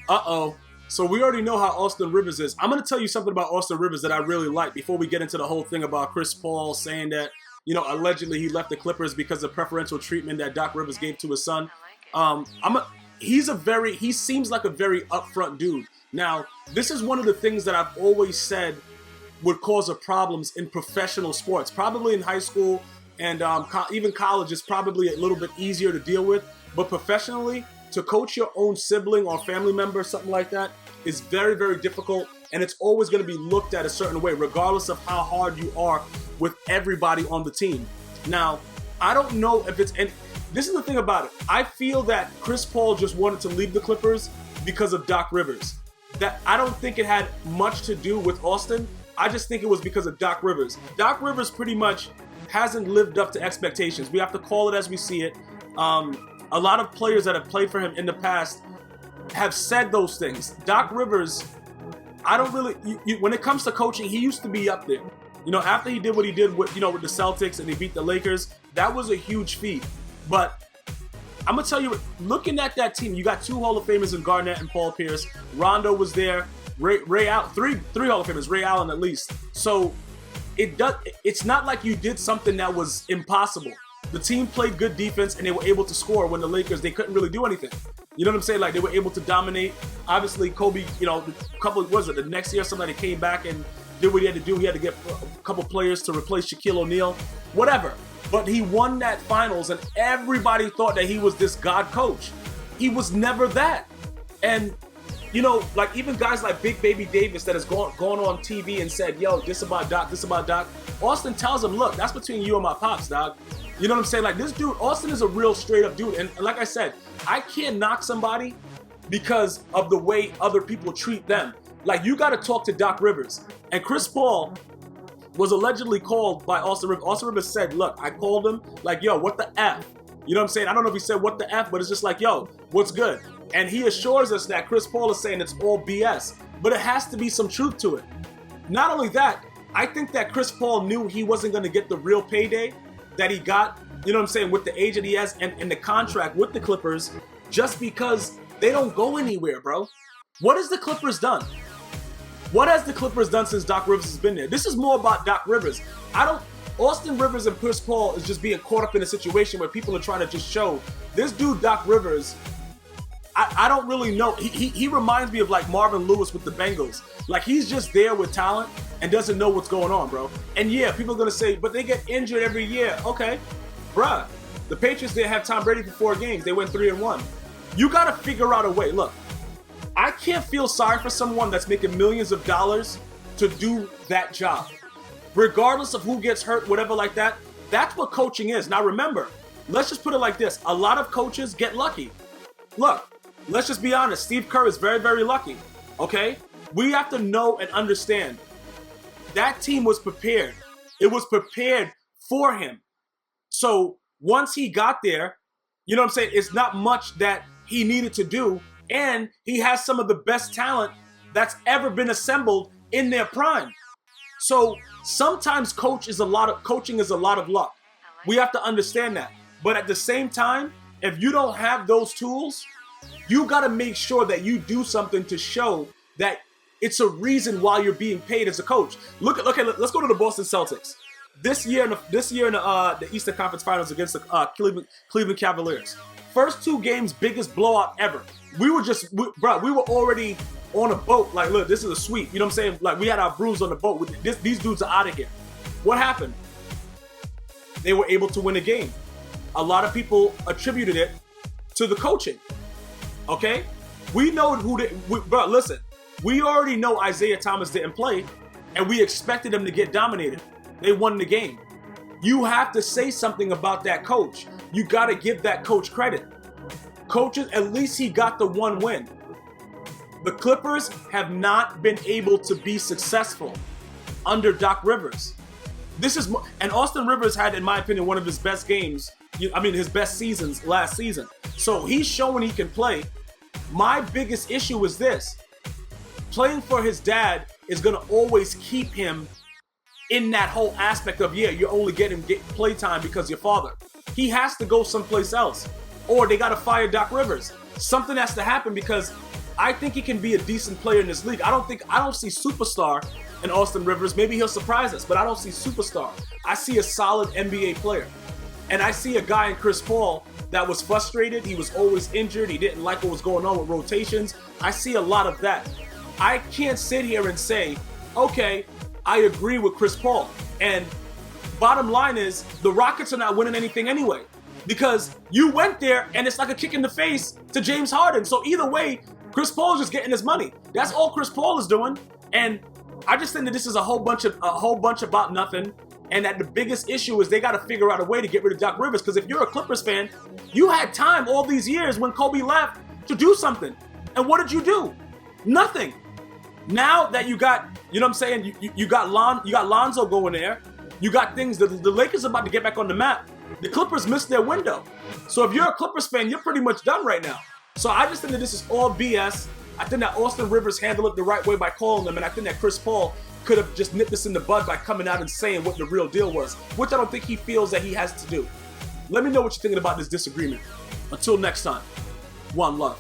Uh-oh. So we already know how Austin Rivers is. I'm going to tell you something about Austin Rivers that I really like before we get into the whole thing about Chris Paul saying that, allegedly he left the Clippers because of preferential treatment that Doc Rivers gave to his son. He seems like a very upfront dude. Now, this is one of the things that I've always said would cause problems in professional sports. Probably in high school and even college is probably a little bit easier to deal with. But professionally, to coach your own sibling or family member, something like that, is very, very difficult. And it's always going to be looked at a certain way, regardless of how hard you are with everybody on the team. Now, I don't know if it's... And this is the thing about it. I feel that Chris Paul just wanted to leave the Clippers because of Doc Rivers. That I don't think it had much to do with Austin. I just think it was because of Doc Rivers. Doc Rivers pretty much hasn't lived up to expectations. We have to call it as we see it. A lot of players that have played for him in the past have said those things. Doc Rivers, I don't really... when it comes to coaching, he used to be up there. After he did what he did with the Celtics and he beat the Lakers, that was a huge feat. But I'm going to tell you, looking at that team, you got 2 Hall of Famers in Garnett and Paul Pierce. Rondo was there. Ray Allen, three Hall of Famers, Ray Allen at least. So it's not like you did something that was impossible. The team played good defense and they were able to score when the Lakers, they couldn't really do anything. You know what I'm saying? Like, they were able to dominate. Obviously, Kobe, the next year somebody came back and did what he had to do. He had to get a couple players to replace Shaquille O'Neal, whatever. But he won that finals and everybody thought that he was this God coach. He was never that. And, even guys like Big Baby Davis that has gone on TV and said, yo, this about Doc. Austin tells him, look, that's between you and my pops, Doc. You know what I'm saying? Like, this dude, Austin is a real straight up dude. And like I said, I can't knock somebody because of the way other people treat them. Like, you got to talk to Doc Rivers. And Chris Paul was allegedly called by Austin Rivers. Austin Rivers said, look, I called him, like, yo, what the F? You know what I'm saying? I don't know if he said what the F, but it's just like, yo, what's good? And he assures us that Chris Paul is saying it's all BS. But it has to be some truth to it. Not only that, I think that Chris Paul knew he wasn't going to get the real payday that he got, you know what I'm saying, with the age that he has and the contract with the Clippers, just because they don't go anywhere, bro. What has the Clippers done? What has the Clippers done since Doc Rivers has been there? This is more about Doc Rivers. Austin Rivers and Chris Paul is just being caught up in a situation where people are trying to just show this dude, Doc Rivers. I don't really know. He reminds me of like Marvin Lewis with the Bengals. Like, he's just there with talent and doesn't know what's going on, bro. And yeah, people are going to say, but they get injured every year. Okay, bruh. The Patriots didn't have Tom Brady for 4 games. They went 3-1. You got to figure out a way. Look, I can't feel sorry for someone that's making millions of dollars to do that job. Regardless of who gets hurt, whatever like that, that's what coaching is. Now remember, let's just put it like this. A lot of coaches get lucky. Look, let's just be honest. Steve Kerr is very, very lucky, okay? We have to know and understand that team was prepared. It was prepared for him. So once he got there, you know what I'm saying, it's not much that he needed to do, and he has some of the best talent that's ever been assembled in their prime. So sometimes coaching is a lot of luck. We have to understand that. But at the same time, if you don't have those tools, you got to make sure that you do something to show that it's a reason why you're being paid as a coach. Let's go to the Boston Celtics. This year in the Eastern Conference Finals against the Cleveland Cavaliers. First 2 games, biggest blowout ever. We were already on a boat. Like, look, this is a sweep. You know what I'm saying? Like, we had our brews on the boat. These dudes are out of here. What happened? They were able to win a game. A lot of people attributed it to the coaching. Okay? We know listen. We already know Isaiah Thomas didn't play, and we expected him to get dominated. They won the game. You have to say something about that coach. You got to give that coach credit. Coaches, at least he got the 1 win. The Clippers have not been able to be successful under Doc Rivers. And Austin Rivers had, in my opinion, one of his best games. His best seasons last season. So he's showing he can play. My biggest issue is this. Playing for his dad is going to always keep him in that whole aspect of, you're only getting play time because your father. He has to go someplace else. Or they got to fire Doc Rivers. Something has to happen because I think he can be a decent player in this league. I don't see superstar in Austin Rivers. Maybe he'll surprise us, but I don't see superstar. I see a solid NBA player. And I see a guy in Chris Paul that was frustrated. He was always injured. He didn't like what was going on with rotations. I see a lot of that. I can't sit here and say, okay, I agree with Chris Paul. And bottom line is, the Rockets are not winning anything anyway. Because you went there and it's like a kick in the face to James Harden. So either way, Chris Paul is just getting his money. That's all Chris Paul is doing. And I just think that this is a whole bunch about nothing. And that the biggest issue is they got to figure out a way to get rid of Doc Rivers. Because if you're a Clippers fan, you had time all these years when Kobe left to do something. And what did you do? Nothing. Now that you got, you know what I'm saying, you got Lonzo going there. You got things that the Lakers are about to get back on the map. The Clippers missed their window. So if you're a Clippers fan, you're pretty much done right now. So I just think that this is all BS. I think that Austin Rivers handled it the right way by calling them, and I think that Chris Paul could have just nipped this in the bud by coming out and saying what the real deal was, which I don't think he feels that he has to do. Let me know what you're thinking about this disagreement. Until next time, one love.